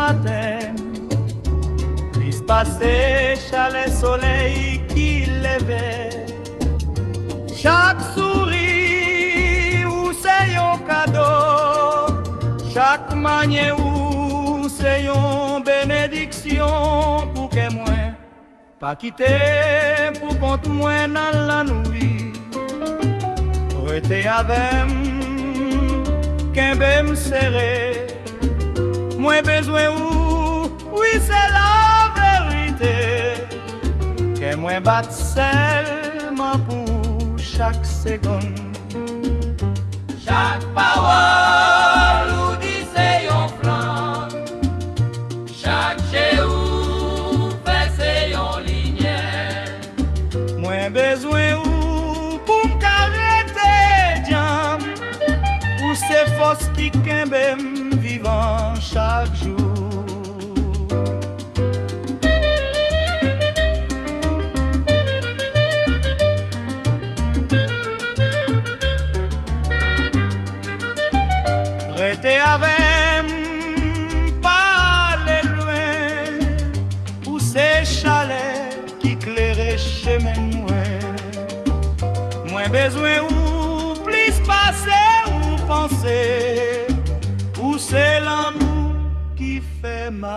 matin, plus passer chalet soleil qui levait. Chaque sourire ou c'est un cadeau, chaque manière ou c'est une bénédiction pour que moi pas quitter pour compte moi dans la nuit. Rester avec qu'un me serré, moi besoin ou oui c'est la vérité, que moi batte seulement pour chaque seconde. Chaque parole ou dit c'est un flanc, chaque chez ou fait c'est une ligne. Moi besoin ou pour m'arrêter diam, pour ces forces qui kembe vivant chaque jour. Rester avec pas les loin, pour ces chalets qui éclairent chemin moi. Moins besoin ou plus passer ou penser, ou c'est l'amour qui fait m'avancer.